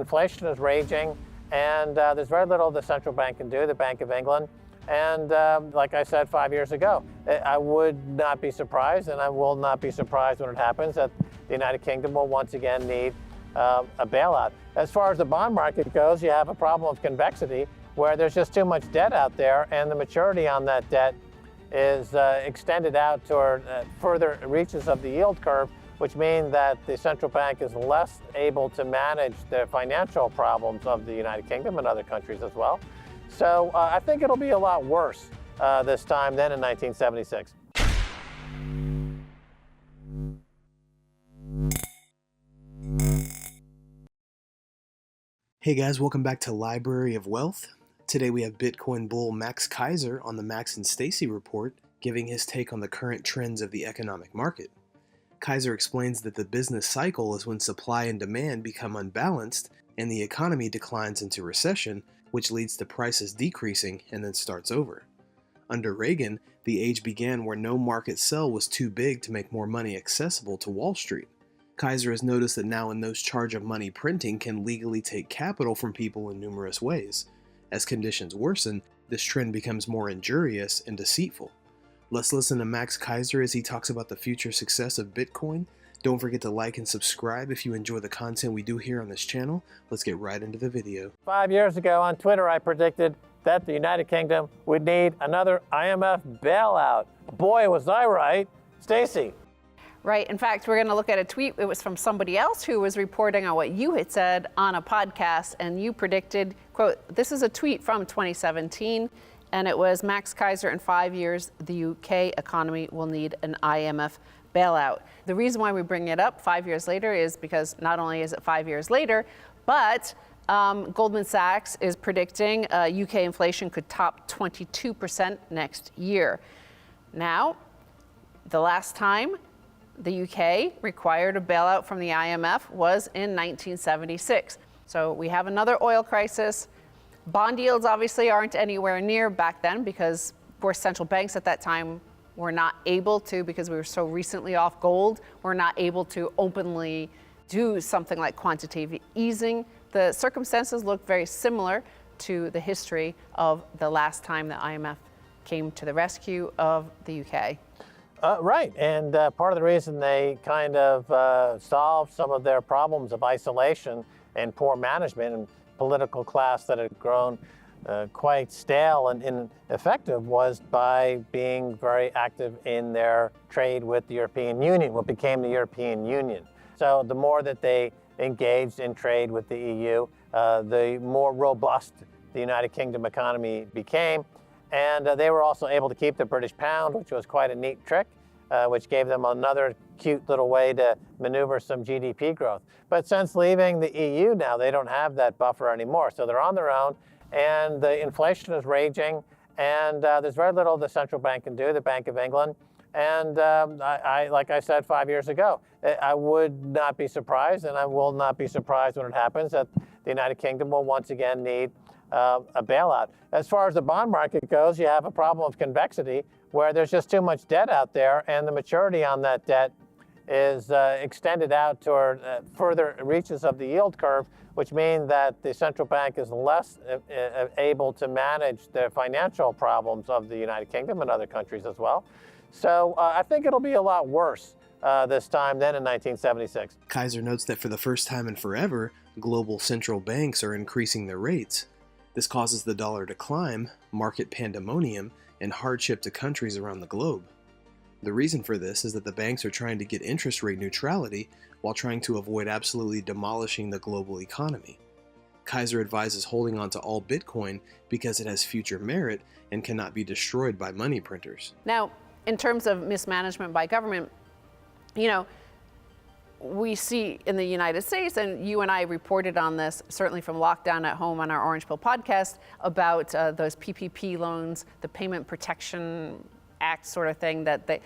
inflation is raging, and there's very little the central bank can do, the Bank of England. And like I said 5 years ago, I would not be surprised, and I will not be surprised when it happens, that the United Kingdom will once again need a bailout. As far as the bond market goes, you have a problem of convexity, where there's just too much debt out there, and the maturity on that debt is extended out toward further reaches of the yield curve, which means that the central bank is less able to manage the financial problems of the United Kingdom and other countries as well. So I think it'll be a lot worse this time than in 1976. Hey guys, welcome back to Library of Wealth. Today we have Bitcoin bull Max Keiser on the Max and STACY report, giving his take on the current trends of the economic market. Keiser explains that the business cycle is when supply and demand become unbalanced and the economy declines into recession, which leads to prices decreasing and then starts over. Under Reagan, the age began where no market sell was too big to make more money accessible to Wall Street. Keiser has noticed that now in those charge of money printing can legally take capital from people in numerous ways. As conditions worsen, this trend becomes more injurious and deceitful. Let's listen to Max Keiser as he talks about the future success of Bitcoin. Don't forget to like and subscribe if you enjoy the content we do here on this channel. Let's get right into the video. 5 years ago on Twitter, I predicted that the United Kingdom would need another IMF bailout. Boy, was I right. Stacey. Right. In fact, we're going to look at a tweet. It was from somebody else who was reporting on what you had said on a podcast, and you predicted, quote, this is a tweet from 2017, and it was Max Keiser, in 5 years, the UK economy will need an IMF bailout. The reason why we bring it up 5 years later is because not only is it 5 years later, but Goldman Sachs is predicting UK inflation could top 22% next year. Now, the last time the UK required a bailout from the IMF was in 1976. So we have another oil crisis. Bond yields obviously aren't anywhere near back then because, of course, central banks at that time were not able to, because we were so recently off gold, were not able to openly do something like quantitative easing. The circumstances look very similar to the history of the last time the IMF came to the rescue of the UK. Right, and part of the reason they kind of solved some of their problems of isolation and poor management and political class that had grown quite stale and ineffective was by being very active in their trade with the European Union, what became the European Union. So the more that they engaged in trade with the EU, the more robust the United Kingdom economy became. And they were also able to keep the British pound, which was quite a neat trick, which gave them another cute little way to maneuver some GDP growth. But since leaving the EU now, they don't have that buffer anymore. So they're on their own, and the inflation is raging, and there's very little the central bank can do, the Bank of England. And like I said 5 years ago, I would not be surprised, and I will not be surprised when it happens, that the United Kingdom will once again need a bailout. As far as the bond market goes, you have a problem of convexity, where there's just too much debt out there, and the maturity on that debt is extended out toward further reaches of the yield curve, which means that the central bank is less able to manage the financial problems of the United Kingdom and other countries as well. So I think it'll be a lot worse this time than in 1976. Keiser notes that for the first time in forever, global central banks are increasing their rates. This causes the dollar to climb, market pandemonium, and hardship to countries around the globe. The reason for this is that the banks are trying to get interest rate neutrality while trying to avoid absolutely demolishing the global economy. Keiser advises holding on to all Bitcoin because it has future merit and cannot be destroyed by money printers. Now, in terms of mismanagement by government, you know, we see in the United States, and you and I reported on this, certainly from Lockdown at Home on our Orange Pill podcast, about those PPP loans, the Payment Protection Act sort of thing, that they,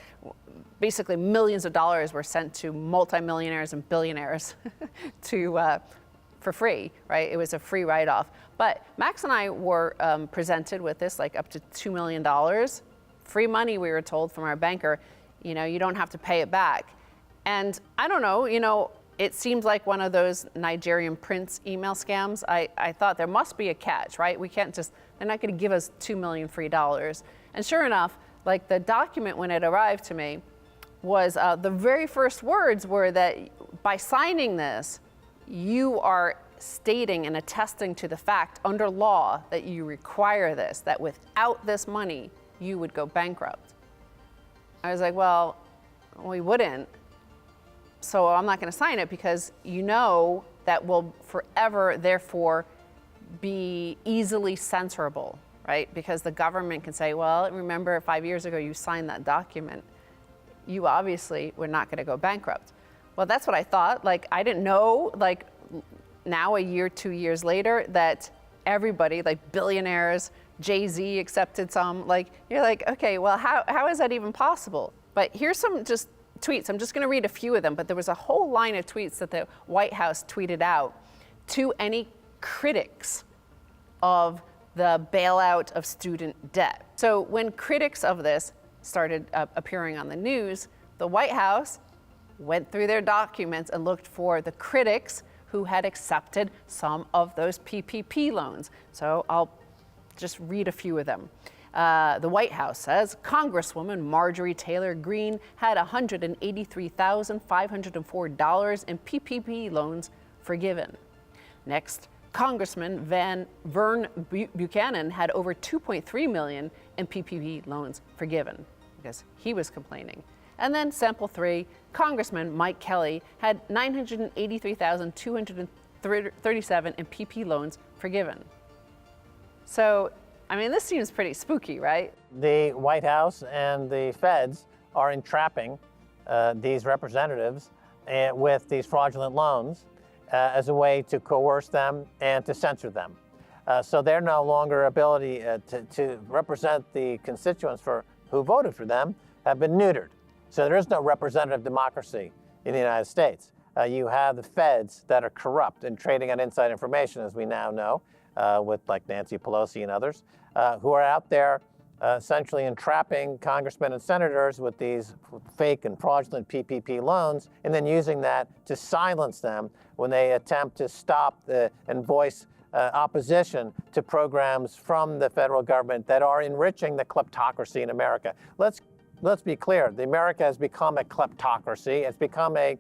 basically millions of dollars were sent to multimillionaires and billionaires for free, right? It was a free write-off. But Max and I were presented with this, like up to $2 million. Free money, we were told from our banker, you know, you don't have to pay it back. And I don't know, you know, it seems like one of those Nigerian prince email scams. I thought there must be a catch, right? We can't just, they're not going to give us $2 million free dollars. And sure enough, like the document when it arrived to me was the very first words were that by signing this, you are stating and attesting to the fact under law that you require this, that without this money, you would go bankrupt. I was like, well, we wouldn't. So I'm not going to sign it because you know that will forever, therefore, be easily censorable, right? Because the government can say, well, remember 5 years ago you signed that document. You obviously were not going to go bankrupt. Well, that's what I thought. Like, I didn't know, like, now a year, 2 years later, that everybody, like billionaires, Jay-Z accepted some, like, you're like, okay, well, how is that even possible? But here's some just tweets. I'm just going to read a few of them, but there was a whole line of tweets that the White House tweeted out to any critics of the bailout of student debt. So when critics of this started appearing on the news, the White House went through their documents and looked for the critics who had accepted some of those PPP loans. So I'll just read a few of them. The White House says Congresswoman Marjorie Taylor Greene had $183,504 in PPP loans forgiven. Next, Congressman Vern Buchanan had over $2.3 million in PPP loans forgiven because he was complaining. And then sample 3, Congressman Mike Kelly had $983,237 in PP loans forgiven. So, I mean, this seems pretty spooky, right? The White House and the feds are entrapping these representatives with these fraudulent loans as a way to coerce them and to censor them. So they're no longer ability to represent the constituents who voted for them have been neutered. So there is no representative democracy in the United States. You have the feds that are corrupt and trading on inside information, as we now know, with like Nancy Pelosi and others, who are out there essentially entrapping congressmen and senators with these fake and fraudulent PPP loans, and then using that to silence them when they attempt to stop and voice opposition to programs from the federal government that are enriching the kleptocracy in America. Let's be clear. The America has become a kleptocracy. It's become an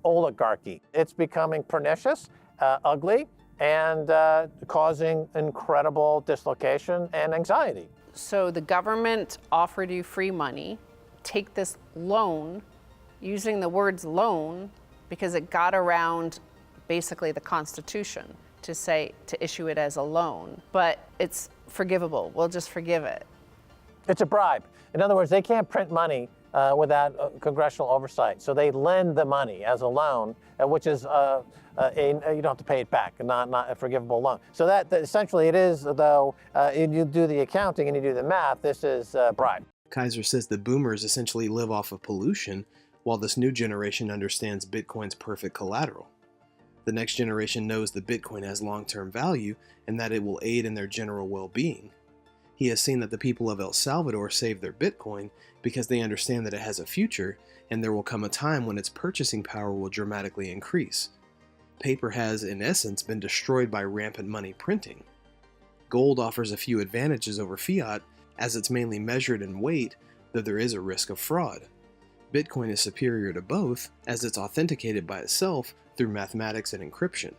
oligarchy. It's becoming pernicious, ugly, and causing incredible dislocation and anxiety. So the government offered you free money, take this loan, using the words loan, because it got around basically the Constitution to issue it as a loan, but it's forgivable. We'll just forgive it. It's a bribe. In other words, they can't print money without congressional oversight. So they lend the money as a loan, which is you don't have to pay it back, not a forgivable loan. So that essentially it is, though, you do the accounting and you do the math, this is a bribe. Keiser says the boomers essentially live off of pollution, while this new generation understands Bitcoin's perfect collateral. The next generation knows that Bitcoin has long-term value and that it will aid in their general well-being. He has seen that the people of El Salvador save their Bitcoin because they understand that it has a future, and there will come a time when its purchasing power will dramatically increase. Paper has, in essence, been destroyed by rampant money printing. Gold offers a few advantages over fiat, as it's mainly measured in weight, though there is a risk of fraud. Bitcoin is superior to both, as it's authenticated by itself through mathematics and encryption.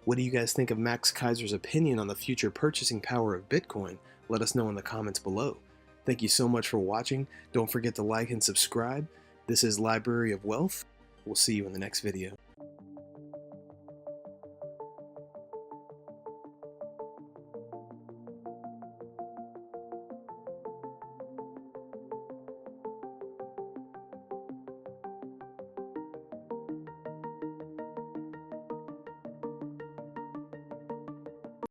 What do you guys think of Max Keiser's opinion on the future purchasing power of Bitcoin? Let us know in the comments below. Thank you so much for watching. Don't forget to like and subscribe. This is Library of Wealth. We'll see you in the next video.